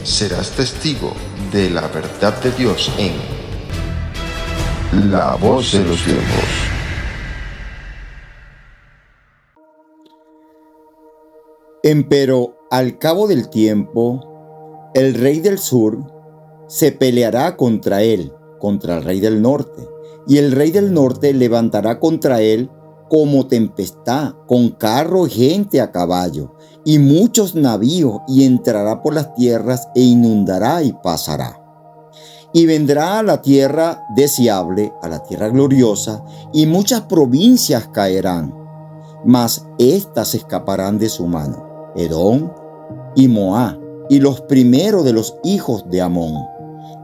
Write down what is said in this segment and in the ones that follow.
serás testigo de la verdad de Dios en La Voz de los Tiempos. Empero al cabo del tiempo, el rey del sur se peleará contra él, contra el rey del norte, y el rey del norte levantará contra él como tempestad, con carro y gente a caballo, y muchos navíos, y entrará por las tierras e inundará y pasará. Y vendrá a la tierra deseable, a la tierra gloriosa, y muchas provincias caerán, mas éstas escaparán de su mano: Edom y Moab, y los primeros de los hijos de Amón.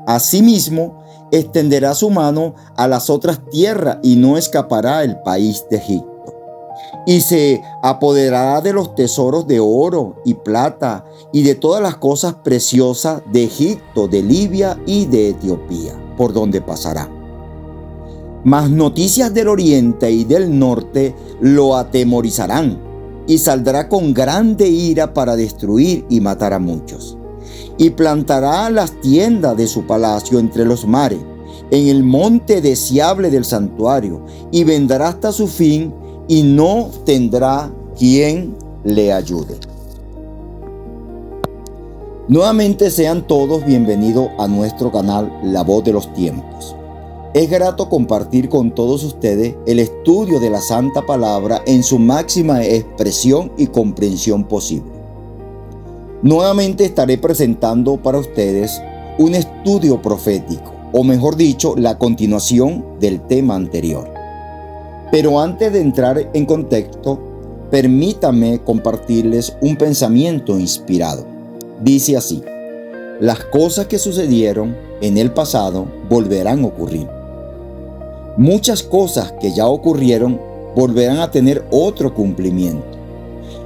Asimismo, extenderá su mano a las otras tierras, y no escapará el país de Egipto. Y se apoderará de los tesoros de oro y plata, y de todas las cosas preciosas de Egipto, de Libia y de Etiopía, por donde pasará. Mas noticias del oriente y del norte lo atemorizarán, y saldrá con grande ira para destruir y matar a muchos. Y plantará las tiendas de su palacio entre los mares, en el monte deseable del santuario, y vendrá hasta su fin, y no tendrá quien le ayude. Nuevamente sean todos bienvenidos a nuestro canal La Voz de los Tiempos. Es grato compartir con todos ustedes el estudio de la Santa Palabra en su máxima expresión y comprensión posible. Nuevamente estaré presentando para ustedes un estudio profético, o mejor dicho, la continuación del tema anterior. Pero antes de entrar en contexto, permítanme compartirles un pensamiento inspirado. Dice así: las cosas que sucedieron en el pasado volverán a ocurrir. Muchas cosas que ya ocurrieron volverán a tener otro cumplimiento.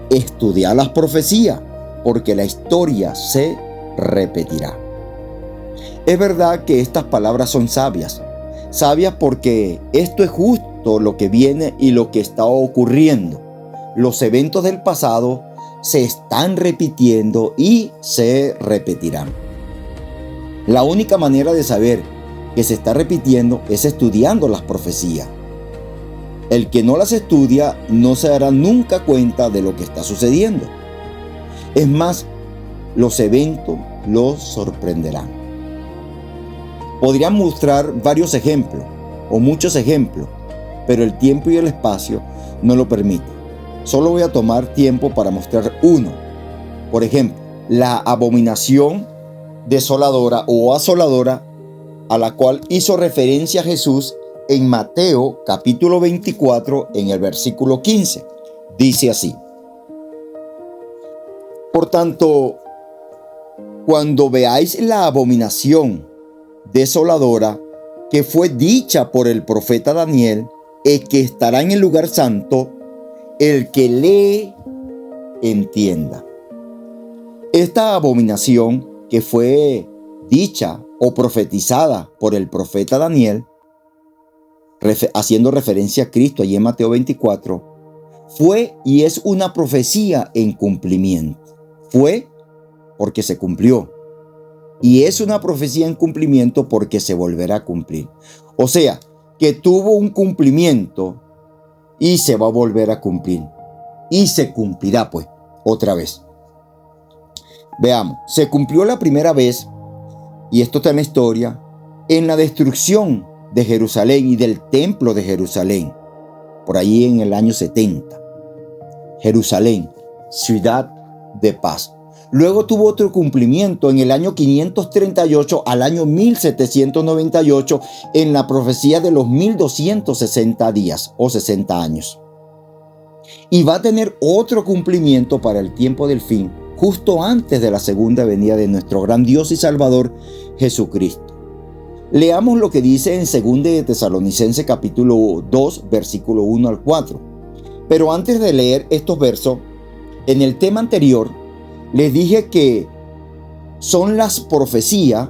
Estudiad las profecías, porque la historia se repetirá. Es verdad que estas palabras son sabias porque esto es justo lo que viene y lo que está ocurriendo. Los eventos del pasado se están repitiendo y se repetirán. La única manera de saber que se está repitiendo es estudiando las profecías. El que no las estudia no se dará nunca cuenta de lo que está sucediendo. Es más, los eventos los sorprenderán. Podrían mostrar varios ejemplos o muchos ejemplos, pero el tiempo y el espacio no lo permiten. Solo voy a tomar tiempo para mostrar uno. Por ejemplo, la abominación desoladora o asoladora a la cual hizo referencia Jesús en Mateo capítulo 24 en el versículo 15. Dice así: por tanto, cuando veáis la abominación desoladora que fue dicha por el profeta Daniel, el que estará en el lugar santo, el que lee, entienda. Esta abominación que fue dicha o profetizada por el profeta Daniel, haciendo referencia a Cristo allí en Mateo 24, fue y es una profecía en cumplimiento. Fue porque se cumplió. Y es una profecía en cumplimiento porque se volverá a cumplir. O sea, que tuvo un cumplimiento y se va a volver a cumplir. Y se cumplirá pues otra vez. Veamos, se cumplió la primera vez, y esto está en la historia, en la destrucción de Jerusalén y del templo de Jerusalén, por ahí en el año 70. Jerusalén, ciudad de paz. Luego tuvo otro cumplimiento en el año 538 al año 1798 en la profecía de los 1260 días o 60 años. Y va a tener otro cumplimiento para el tiempo del fin, justo antes de la segunda venida de nuestro gran Dios y Salvador Jesucristo. Leamos lo que dice en 2 de Tesalonicenses capítulo 2, versículo 1 al 4. Pero antes de leer estos versos, en el tema anterior, les dije que son las profecías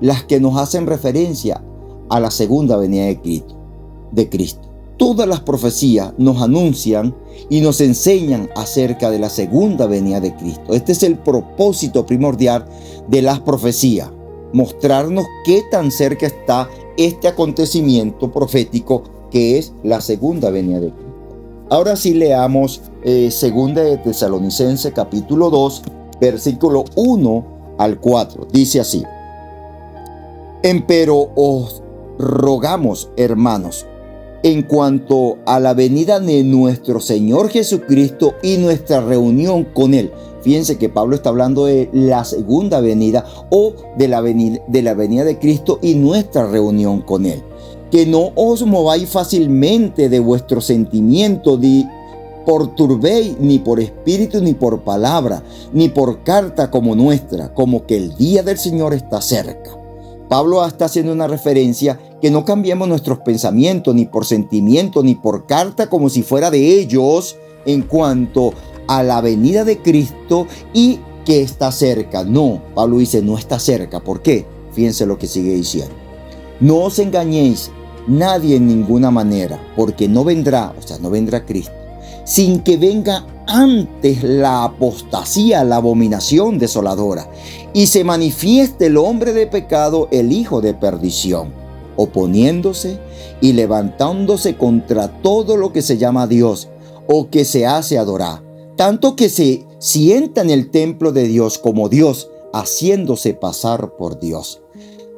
las que nos hacen referencia a la segunda venida de Cristo. Todas las profecías nos anuncian y nos enseñan acerca de la segunda venida de Cristo. Este es el propósito primordial de las profecías, mostrarnos qué tan cerca está este acontecimiento profético que es la segunda venida de Cristo. Ahora sí leamos segunda de Tesalonicenses capítulo 2, versículo 1 al 4. Dice así: Empero os rogamos, hermanos, en cuanto a la venida de nuestro Señor Jesucristo y nuestra reunión con Él. Fíjense que Pablo está hablando de la segunda venida o de la venida de Cristo y nuestra reunión con Él. Que no os mováis fácilmente de vuestro sentimiento, ni por turbéis, ni por espíritu, ni por palabra, ni por carta como nuestra, como que el día del Señor está cerca. Pablo está haciendo una referencia que no cambiemos nuestros pensamientos, ni por sentimiento, ni por carta, como si fuera de ellos, en cuanto a la venida de Cristo y que está cerca. No, Pablo dice, no está cerca. ¿Por qué? Fíjense lo que sigue diciendo. No os engañéis nadie en ninguna manera, porque no vendrá Cristo, sin que venga antes la apostasía, la abominación desoladora, y se manifieste el hombre de pecado, el hijo de perdición, oponiéndose y levantándose contra todo lo que se llama Dios o que se hace adorar, tanto que se sienta en el templo de Dios como Dios, haciéndose pasar por Dios.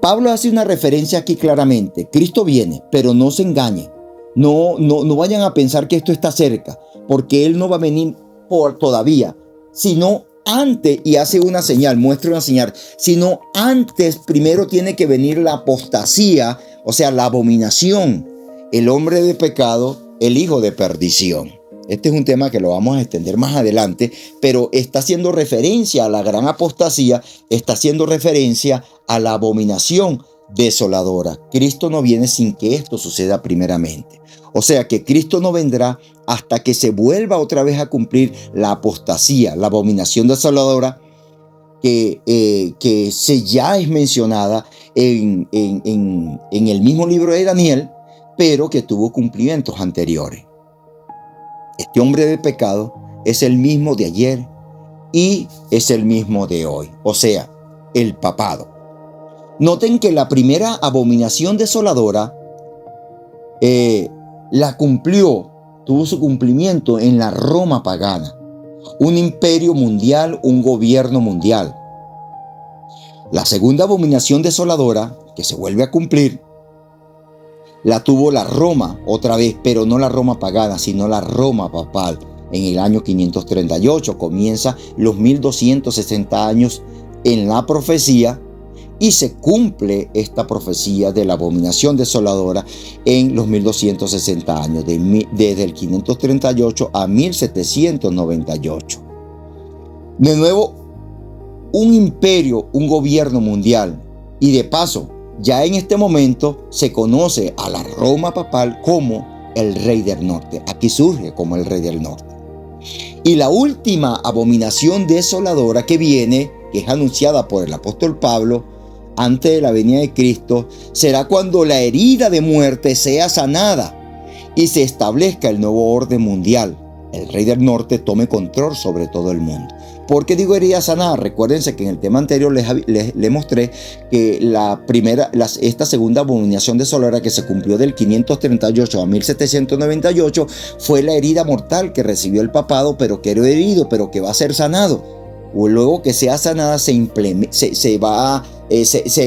Pablo hace una referencia aquí claramente. Cristo viene, pero no se engañen. No vayan a pensar que esto está cerca, porque Él no va a venir por todavía, sino antes, y hace una señal, muestra una señal, sino antes primero tiene que venir la apostasía, o sea, la abominación, el hombre de pecado, el hijo de perdición. Este es un tema que lo vamos a extender más adelante, pero está haciendo referencia a la gran apostasía, está haciendo referencia a la abominación desoladora. Cristo no viene sin que esto suceda primeramente. O sea que Cristo no vendrá hasta que se vuelva otra vez a cumplir la apostasía, la abominación desoladora, que ya es mencionada en el mismo libro de Daniel, pero que tuvo cumplimientos anteriores. Este hombre de pecado es el mismo de ayer y es el mismo de hoy, o sea, el papado. Noten que la primera abominación desoladora tuvo su cumplimiento en la Roma pagana, un imperio mundial, un gobierno mundial. La segunda abominación desoladora, que se vuelve a cumplir, la tuvo la Roma otra vez, pero no la Roma pagana, sino la Roma papal. En el año 538 comienza los 1260 años en la profecía y se cumple esta profecía de la abominación desoladora en los 1260 años, desde el 538 a 1798. De nuevo, un imperio, un gobierno mundial, y de paso, ya en este momento se conoce a la Roma papal como el rey del norte. Aquí surge como el rey del norte. Y la última abominación desoladora que viene, que es anunciada por el apóstol Pablo antes de la venida de Cristo, será cuando la herida de muerte sea sanada y se establezca el nuevo orden mundial. El rey del norte tome control sobre todo el mundo. ¿Por qué digo herida sanada? Recuérdense que en el tema anterior les mostré que esta segunda abominación desoladora que se cumplió del 538 a 1798 fue la herida mortal que recibió el papado, pero que era herido, pero que va a ser sanado. O luego que sea sanada se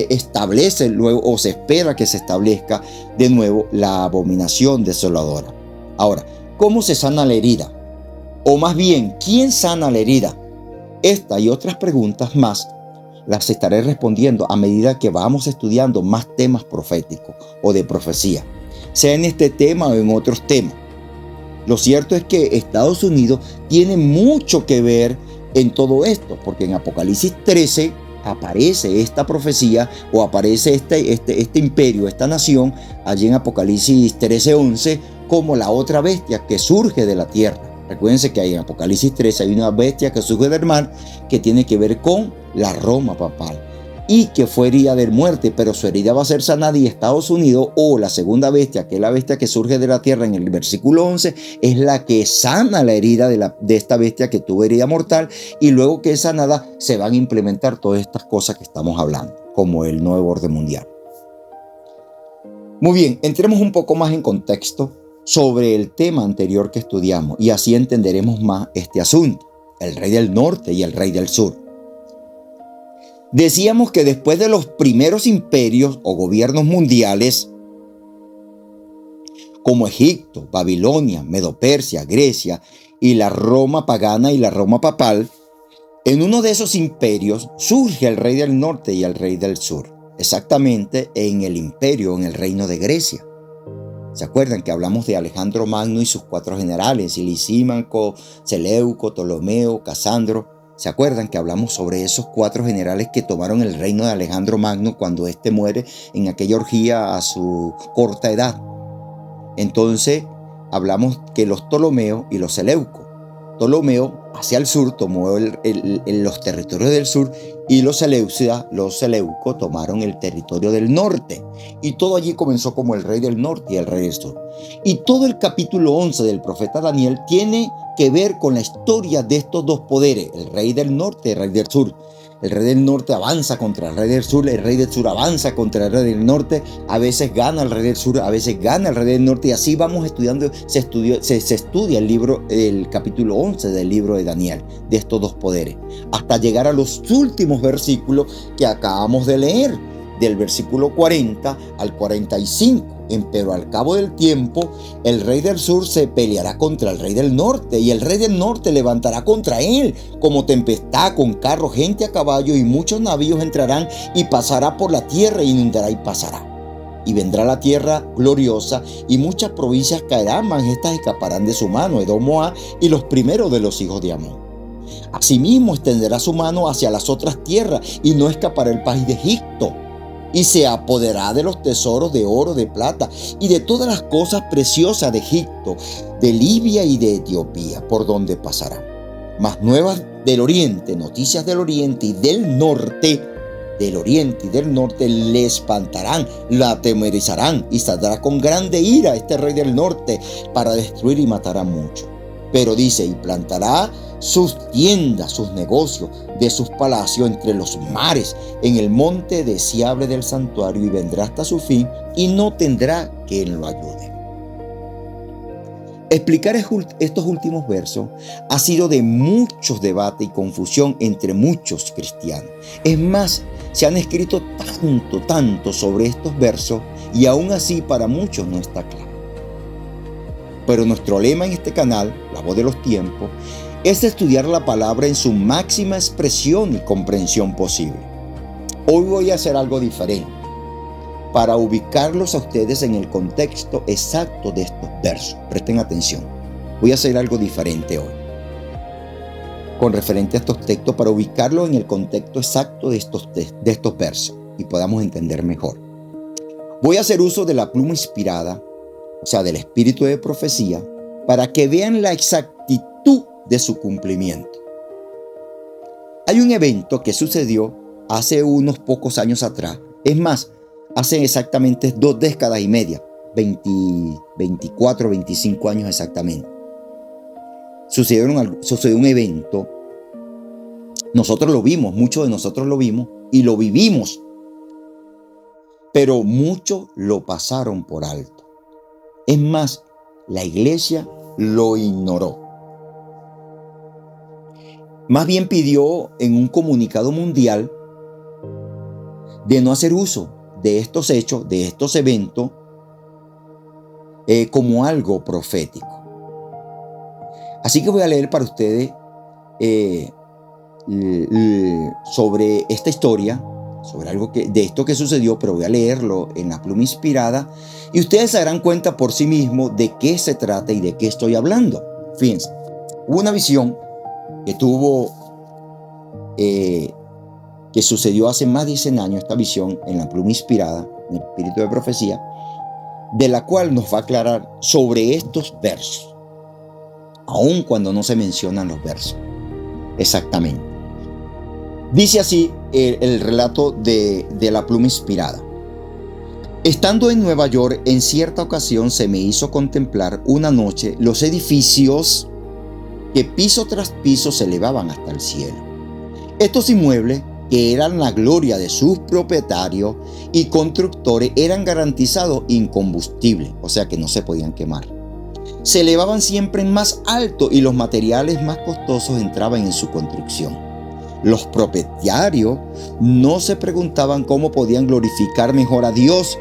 establece luego, o se espera que se establezca de nuevo la abominación desoladora. Ahora, ¿cómo se sana la herida? O más bien, ¿quién sana la herida? Esta y otras preguntas más las estaré respondiendo a medida que vamos estudiando más temas proféticos o de profecía, sea en este tema o en otros temas. Lo cierto es que Estados Unidos tiene mucho que ver en todo esto, porque en Apocalipsis 13 aparece esta profecía o aparece este imperio, esta nación, allí en Apocalipsis 13:11, como la otra bestia que surge de la tierra. Recuérdense que en Apocalipsis 13 hay una bestia que surge del mar que tiene que ver con la Roma papal. y que fue herida de muerte, pero su herida va a ser sanada y Estados Unidos, o la segunda bestia, que es la bestia que surge de la tierra en el versículo 11, es la que sana la herida de esta bestia que tuvo herida mortal, y luego que es sanada se van a implementar todas estas cosas que estamos hablando, como el nuevo orden mundial. Muy bien, entremos un poco más en contexto sobre el tema anterior que estudiamos y así entenderemos más este asunto, el rey del norte y el rey del sur. Decíamos que después de los primeros imperios o gobiernos mundiales, como Egipto, Babilonia, Medo-Persia, Grecia y la Roma pagana y la Roma papal, en uno de esos imperios surge el rey del norte y el rey del sur, exactamente en el imperio, en el reino de Grecia. ¿Se acuerdan que hablamos de Alejandro Magno y sus 4 generales, Lisímaco, Seleuco, Ptolomeo, Casandro? ¿Se acuerdan que hablamos sobre esos 4 generales que tomaron el reino de Alejandro Magno cuando éste muere en aquella orgía a su corta edad? Entonces hablamos que los Ptolomeos y los Seleucos. Ptolomeo hacia el sur tomó los territorios del sur y los Seleucos tomaron el territorio del norte. Y todo allí comenzó como el rey del norte y el rey del sur. Y todo el capítulo 11 del profeta Daniel tiene que ver con la historia de estos dos poderes, el rey del norte y el rey del sur. El rey del norte avanza contra el rey del sur, el rey del sur avanza contra el rey del norte, a veces gana el rey del sur, a veces gana el rey del norte, y así vamos estudiando, se estudia el capítulo 11 del libro de Daniel, de estos dos poderes, hasta llegar a los últimos versículos que acabamos de leer, del versículo 40 al 45. Pero al cabo del tiempo, el rey del sur se peleará contra el rey del norte, y el rey del norte levantará contra él como tempestad, con carro, gente a caballo, y muchos navíos entrarán, y pasará por la tierra, inundará y pasará. Y vendrá la tierra gloriosa, y muchas provincias caerán, mas estas escaparán de su mano, Edom, Moab, y los primeros de los hijos de Amón. Asimismo extenderá su mano hacia las otras tierras, y no escapará el país de Egipto. Y se apoderará de los tesoros de oro, de plata y de todas las cosas preciosas de Egipto, de Libia y de Etiopía, por donde pasará. Mas nuevas del oriente, noticias del oriente y del norte, le espantarán, la atemorizarán, y saldrá con grande ira este rey del norte para destruir y matar a muchos. Pero dice, y plantará sus tiendas, sus negocios, de sus palacios entre los mares, en el monte deseable del santuario, y vendrá hasta su fin, y no tendrá quien lo ayude. Explicar estos últimos versos ha sido de muchos debates y confusión entre muchos cristianos. Es más, se han escrito tanto sobre estos versos, y aún así para muchos no está claro. Pero nuestro lema en este canal, La Voz de los Tiempos, es estudiar la palabra en su máxima expresión y comprensión posible. Hoy voy a hacer algo diferente para ubicarlos a ustedes en el contexto exacto de estos versos. Presten atención. Voy a hacer algo diferente hoy con referente a estos textos para ubicarlos en el contexto exacto de estos versos y podamos entender mejor. Voy a hacer uso de la pluma inspirada, o sea, del espíritu de profecía, para que vean la exactitud de su cumplimiento. Hay un evento que sucedió hace unos pocos años atrás, es más, hace exactamente 2 décadas y media, 24, 25 años exactamente. Sucedió un evento, nosotros lo vimos, muchos de nosotros lo vimos y lo vivimos, pero muchos lo pasaron por alto. Es más, la iglesia lo ignoró. Más bien pidió en un comunicado mundial de no hacer uso de estos hechos, de estos eventos, como algo profético. Así que voy a leer para ustedes sobre esta historia, sobre algo de esto que sucedió, pero voy a leerlo en la pluma inspirada y ustedes se darán cuenta por sí mismos de qué se trata y de qué estoy hablando. Fíjense, hubo una visión que que sucedió hace más de 100 años, esta visión en la pluma inspirada, en el espíritu de profecía, de la cual nos va a aclarar sobre estos versos, aun cuando no se mencionan los versos exactamente. Dice así el relato de la pluma inspirada. Estando en Nueva York, en cierta ocasión se me hizo contemplar una noche los edificios que piso tras piso se elevaban hasta el cielo. Estos inmuebles, que eran la gloria de sus propietarios y constructores, eran garantizados incombustibles, o sea que no se podían quemar. Se elevaban siempre en más alto y los materiales más costosos entraban en su construcción. Los propietarios no se preguntaban cómo podían glorificar mejor a Dios.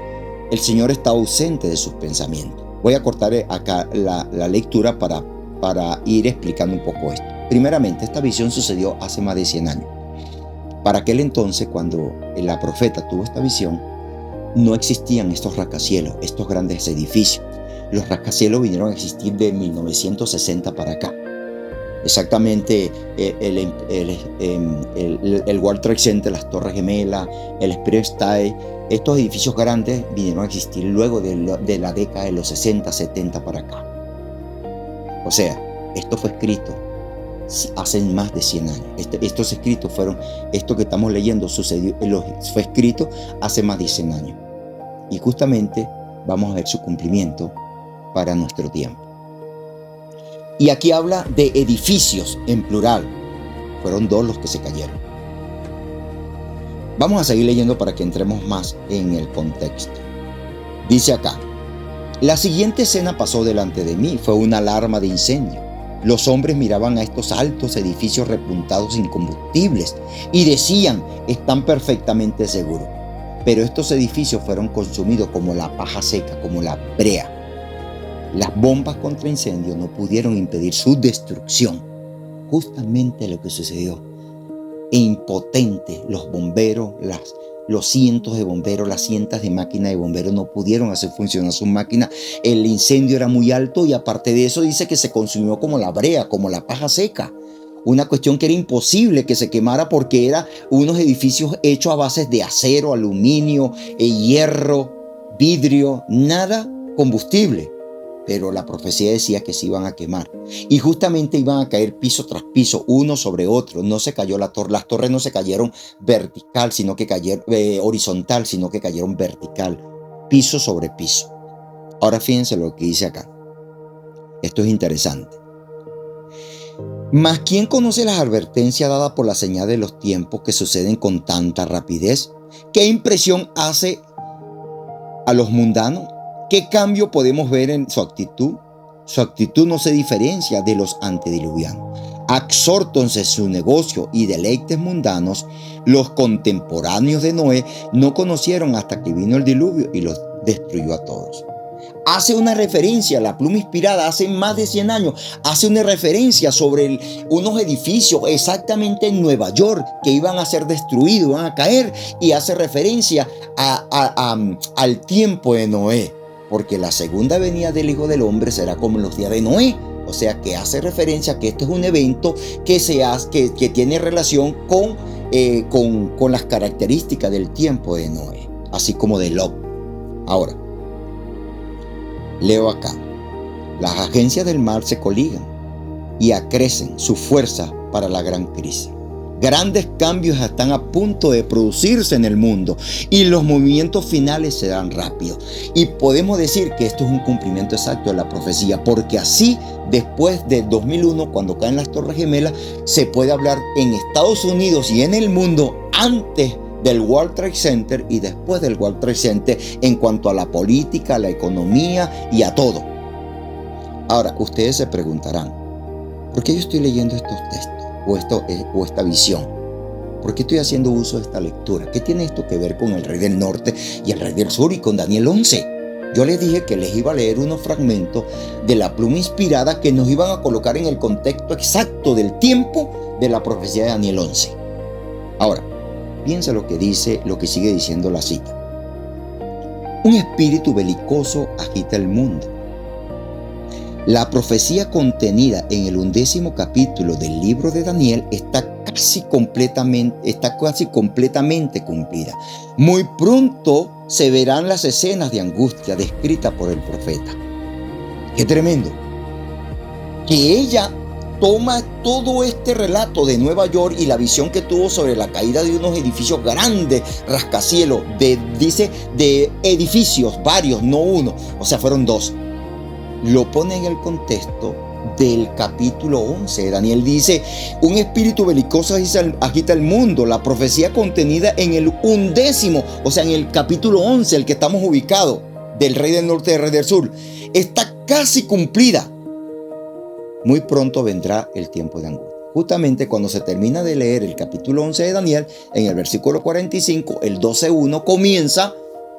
El Señor estaba ausente de sus pensamientos. Voy a cortar acá la lectura para ir explicando un poco esto. Primeramente, esta visión sucedió hace más de 100 años. Para aquel entonces, cuando la profeta tuvo esta visión, no existían estos rascacielos, estos grandes edificios. Los rascacielos vinieron a existir de 1960 para acá. Exactamente el World Trade Center, las Torres Gemelas, el Empire State, estos edificios grandes vinieron a existir luego de la década de los 60, 70 para acá. O sea, esto fue escrito hace más de 100 años. Estos escritos esto que estamos leyendo fue escrito hace más de 100 años. Y justamente vamos a ver su cumplimiento para nuestro tiempo. Y aquí habla de edificios en plural. Fueron 2 los que se cayeron. Vamos a seguir leyendo para que entremos más en el contexto. Dice acá: la siguiente escena pasó delante de mí. Fue una alarma de incendio. Los hombres miraban a estos altos edificios repuntados incombustibles y decían: están perfectamente seguros. Pero estos edificios fueron consumidos como la paja seca, como la brea. Las bombas contra incendio no pudieron impedir su destrucción. Justamente lo que sucedió. E impotentes los bomberos, los cientos de bomberos, las cientos de máquinas de bomberos no pudieron hacer funcionar sus máquinas. El incendio era muy alto y aparte de eso dice que se consumió como la brea, como la paja seca. Una cuestión que era imposible que se quemara porque eran unos edificios hechos a bases de acero, aluminio, hierro, vidrio, nada combustible. Pero la profecía decía que se iban a quemar. Y justamente iban a caer piso tras piso, uno sobre otro. No se cayó la torre. Las torres no se cayeron vertical, sino que cayeron horizontal, sino que cayeron vertical. Piso sobre piso. Ahora fíjense lo que dice acá. Esto es interesante. Mas ¿quién conoce las advertencias dadas por la señal de los tiempos que suceden con tanta rapidez? ¿Qué impresión hace a los mundanos? ¿Qué cambio podemos ver en su actitud? Su actitud no se diferencia de los antediluvianos. Absortos en su negocio y deleites mundanos, los contemporáneos de Noé no conocieron hasta que vino el diluvio y los destruyó a todos. Hace una referencia, la pluma inspirada hace más de 100 años, hace una referencia sobre unos edificios exactamente en Nueva York que iban a ser destruidos, iban a caer, y hace referencia al tiempo de Noé. Porque la segunda venida del Hijo del Hombre será como en los días de Noé. O sea que hace referencia a que este es un evento que tiene relación con las características del tiempo de Noé, así como de Lot. Ahora, leo acá: las agencias del mar se coligan y acrecen su fuerza para la gran crisis. Grandes cambios están a punto de producirse en el mundo y los movimientos finales serán rápidos. Y podemos decir que esto es un cumplimiento exacto de la profecía, porque así, después del 2001, cuando caen las Torres Gemelas, se puede hablar en Estados Unidos y en el mundo antes del World Trade Center y después del World Trade Center en cuanto a la política, a la economía y a todo. Ahora, ustedes se preguntarán, ¿por qué yo estoy leyendo estos textos? O esta visión. ¿Por qué estoy haciendo uso de esta lectura? ¿Qué tiene esto que ver con el rey del norte y el rey del sur y con Daniel 11? Yo les dije que les iba a leer unos fragmentos de la pluma inspirada que nos iban a colocar en el contexto exacto del tiempo de la profecía de Daniel 11. Ahora, piensa lo que sigue diciendo la cita. Un espíritu belicoso agita el mundo. La profecía contenida en el 11º capítulo del libro de Daniel está casi completamente cumplida. Muy pronto se verán las escenas de angustia descritas por el profeta. ¡Qué tremendo! Que ella toma todo este relato de Nueva York y la visión que tuvo sobre la caída de unos edificios grandes, rascacielos, dice de edificios, varios, no uno, o sea, fueron dos. Lo pone en el contexto del capítulo 11. Daniel dice: un espíritu belicoso agita el mundo. La profecía contenida en el 11, o sea, en el capítulo 11, el que estamos ubicados, del rey del norte y del rey del sur, está casi cumplida. Muy pronto vendrá el tiempo de angustia. Justamente cuando se termina de leer el capítulo 11 de Daniel, en el versículo 45, el 12:1 comienza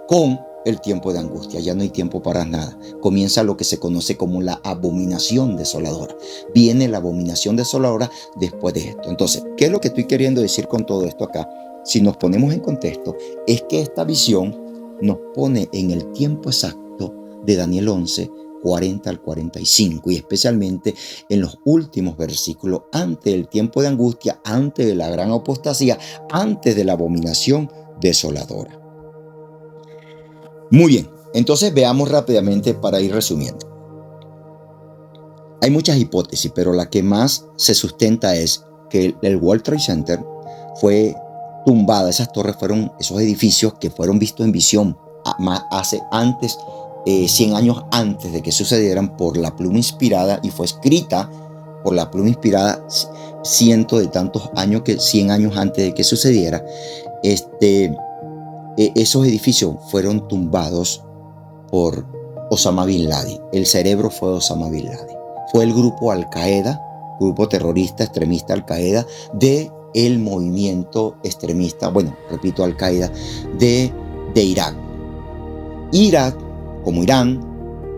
con el tiempo de angustia. Ya no hay tiempo para nada. Comienza lo que se conoce como la abominación desoladora. Viene la abominación desoladora después de esto. Entonces, ¿qué es lo que estoy queriendo decir con todo esto acá? Si nos ponemos en contexto, es que esta visión nos pone en el tiempo exacto de Daniel 11, 40 al 45, y especialmente en los últimos versículos, antes del tiempo de angustia, antes de la gran apostasía, antes de la abominación desoladora. Muy bien, entonces veamos rápidamente para ir resumiendo. Hay muchas hipótesis, pero la que más se sustenta es que el World Trade Center fue tumbada. Esas torres fueron esos edificios que fueron vistos en visión antes, 100 años antes de que sucedieran, por la pluma inspirada, y fue escrita por la pluma inspirada cientos de tantos años, 100 años antes de que sucediera. Esos edificios fueron tumbados por Osama Bin Laden. El cerebro fue Osama Bin Laden. Fue el grupo Al-Qaeda, grupo terrorista extremista Al-Qaeda, del movimiento extremista, Al-Qaeda de Irak. Irak, como Irán,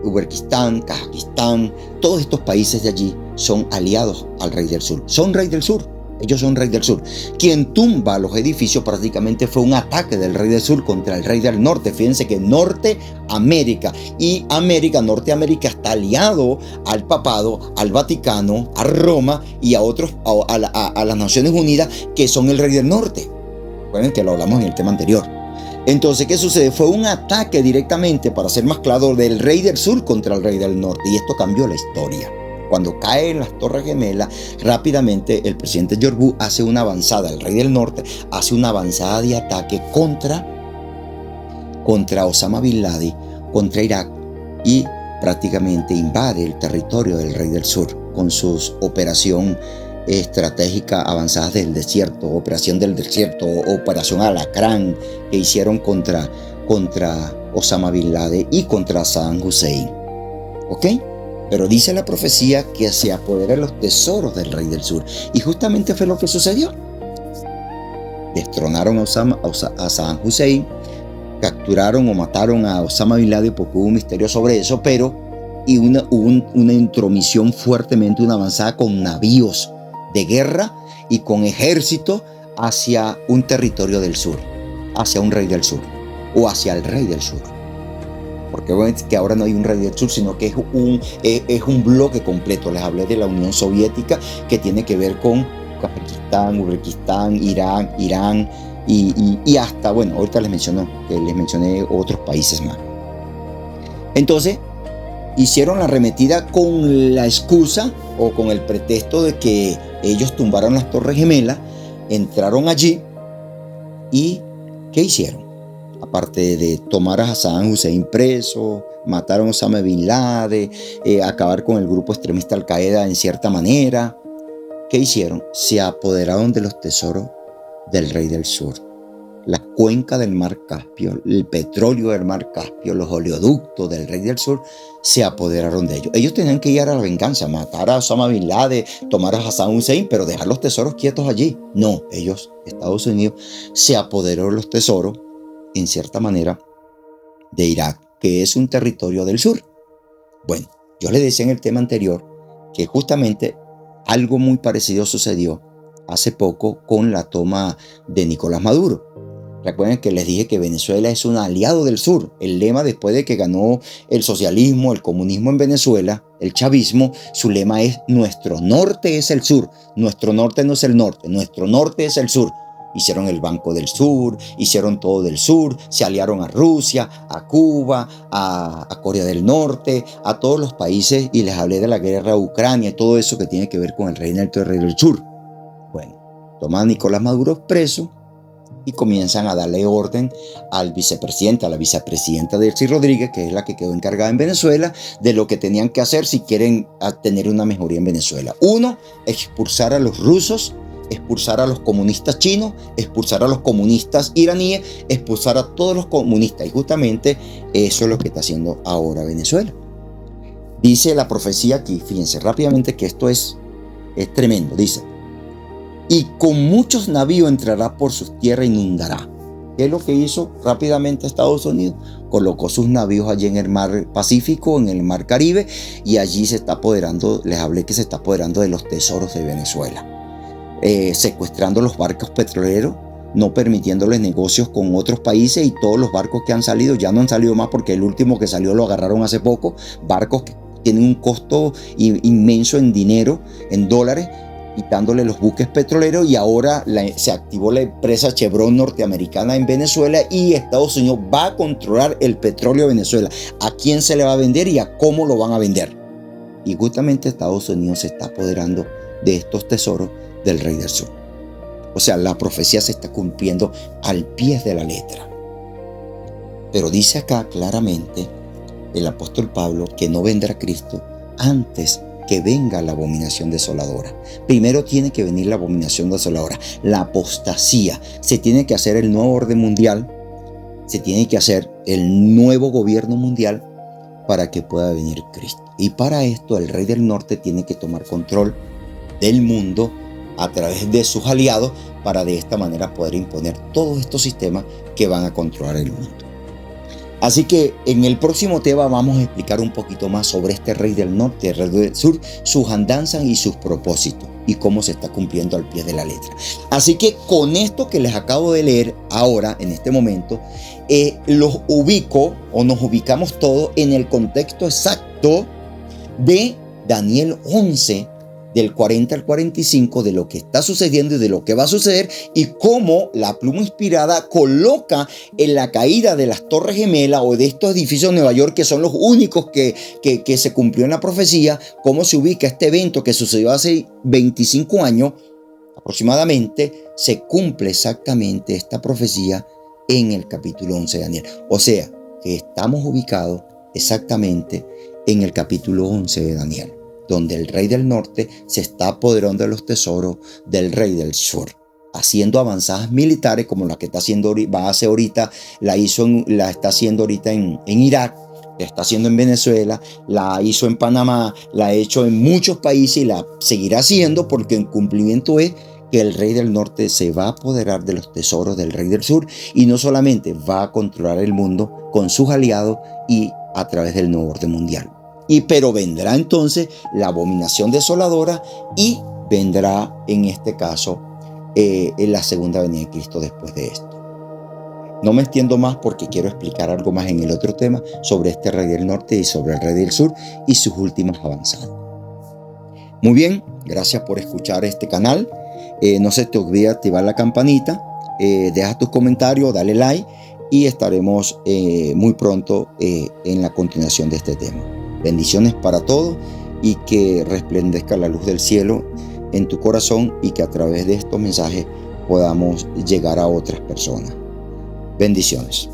Uzbekistán, Kazajistán, todos estos países de allí son aliados al rey del sur. Son rey del sur. Ellos son rey del sur. Quien tumba los edificios prácticamente fue un ataque del rey del sur contra el rey del norte. Fíjense que Norteamérica y Norteamérica está aliado al papado, al Vaticano, a Roma y a otros, a las Naciones Unidas, que son el rey del norte. Recuerden que lo hablamos en el tema anterior. Entonces, ¿qué sucede? Fue un ataque directamente, para ser más claro, del rey del sur contra el rey del norte, y esto cambió la historia. Cuando caen las Torres Gemelas, rápidamente el presidente George Bush hace una avanzada, el rey del norte hace una avanzada de ataque contra Osama Bin Laden, contra Irak, y prácticamente invade el territorio del rey del sur con sus operación estratégica avanzadas del desierto, operación del desierto, operación Alacrán, que hicieron contra Osama Bin Laden y contra Saddam Hussein. ¿Ok? Pero dice la profecía que se apoderan los tesoros del rey del sur. Y justamente fue lo que sucedió. Destronaron a Saddam Hussein, capturaron o mataron a Osama Bin Laden, porque hubo un misterio sobre eso, pero hubo una intromisión fuertemente, una avanzada con navíos de guerra y con ejército hacia un territorio del sur, hacia un rey del sur o hacia el rey del sur. Porque obviamente que ahora no hay un rey del sur, sino que es un bloque completo. Les hablé de la Unión Soviética, que tiene que ver con Kazajistán, Uzbekistán, Irán y hasta, ahorita les mencioné otros países más. Entonces, hicieron la arremetida con la excusa o con el pretexto de que ellos tumbaron las Torres Gemelas, entraron allí y ¿qué hicieron? Aparte de tomar a Saddam Hussein preso, mataron a Osama Bin Laden, acabar con el grupo extremista Al-Qaeda en cierta manera, ¿qué hicieron? Se apoderaron de los tesoros del rey del sur. La cuenca del mar Caspio, el petróleo del mar Caspio, los oleoductos del rey del sur, se apoderaron de ellos. Ellos tenían que ir a la venganza, matar a Osama Bin Laden, tomar a Saddam Hussein, pero dejar los tesoros quietos allí. No, ellos, Estados Unidos, se apoderó de los tesoros, en cierta manera, de Irak, que es un territorio del sur. Bueno, yo les decía en el tema anterior que justamente algo muy parecido sucedió hace poco con la toma de Nicolás Maduro. Recuerden que les dije que Venezuela es un aliado del sur. El lema, después de que ganó el socialismo, el comunismo en Venezuela, el chavismo, su lema es: nuestro norte es el sur. Nuestro norte no es el norte, nuestro norte es el sur. hicieron el Banco del Sur, hicieron todo del sur, se aliaron a Rusia, a Cuba, a Corea del Norte, a todos los países, y les hablé de la guerra de Ucrania y todo eso que tiene que ver con el rey del rey del sur. Bueno, toman a Nicolás Maduro preso y comienzan a darle orden al vicepresidente, a la vicepresidenta Delcy Rodríguez, que es la que quedó encargada en Venezuela, de lo que tenían que hacer si quieren tener una mejoría en Venezuela. Uno, expulsar a los rusos, expulsar a los comunistas chinos, expulsar a los comunistas iraníes, expulsar a todos los comunistas. Y justamente eso es lo que está haciendo ahora Venezuela. Dice la profecía aquí, fíjense rápidamente que esto es tremendo. Dice: y con muchos navíos entrará por sus tierras e inundará. ¿Qué es lo que hizo rápidamente Estados Unidos? Colocó sus navíos allí en el mar Pacífico, en el mar Caribe, y allí se está apoderando, les hablé que se está apoderando de los tesoros de Venezuela. Secuestrando los barcos petroleros, no permitiéndoles negocios con otros países, y todos los barcos que han salido, ya no han salido más porque el último que salió lo agarraron hace poco, barcos que tienen un costo inmenso en dinero, en dólares, quitándole los buques petroleros, y ahora se activó la empresa Chevron norteamericana en Venezuela, y Estados Unidos va a controlar el petróleo de Venezuela, a quién se le va a vender y a cómo lo van a vender. Y justamente Estados Unidos se está apoderando de estos tesoros del rey del sur. O sea, la profecía se está cumpliendo al pie de la letra. Pero dice acá claramente el apóstol Pablo que no vendrá Cristo antes que venga la abominación desoladora. Primero tiene que venir la abominación desoladora, la apostasía. Se tiene que hacer el nuevo orden mundial, se tiene que hacer el nuevo gobierno mundial para que pueda venir Cristo. Y para esto el rey del norte tiene que tomar control del mundo a través de sus aliados, para de esta manera poder imponer todos estos sistemas que van a controlar el mundo. Así que en el próximo tema vamos a explicar un poquito más sobre este rey del norte, el rey del sur, sus andanzas y sus propósitos, y cómo se está cumpliendo al pie de la letra. Así que con esto que les acabo de leer ahora, en este momento, los ubico, o nos ubicamos todos en el contexto exacto de Daniel 11, del 40 al 45, de lo que está sucediendo y de lo que va a suceder, y cómo la pluma inspirada coloca en la caída de las Torres Gemelas o de estos edificios de Nueva York, que son los únicos que se cumplió en la profecía, cómo se ubica este evento que sucedió hace 25 años aproximadamente, se cumple exactamente esta profecía en el capítulo 11 de Daniel. O sea, que estamos ubicados exactamente en el capítulo 11 de Daniel, donde el rey del norte se está apoderando de los tesoros del rey del sur, haciendo avanzadas militares como la que está haciendo, va a hacer ahorita, la está haciendo ahorita en Irak, la está haciendo en Venezuela, la hizo en Panamá, la ha hecho en muchos países y la seguirá haciendo, porque en cumplimiento es que el rey del norte se va a apoderar de los tesoros del rey del sur, y no solamente va a controlar el mundo con sus aliados y a través del nuevo orden mundial. Pero vendrá entonces la abominación desoladora, y vendrá en este caso en la segunda venida de Cristo después de esto. No me extiendo más porque quiero explicar algo más en el otro tema sobre este rey del norte y sobre el rey del sur y sus últimas avanzadas. Muy bien, gracias por escuchar este canal. No se te olvide activar la campanita, deja tus comentarios, dale like, y estaremos muy pronto en la continuación de este tema. Bendiciones para todos, y que resplandezca la luz del cielo en tu corazón, y que a través de estos mensajes podamos llegar a otras personas. Bendiciones.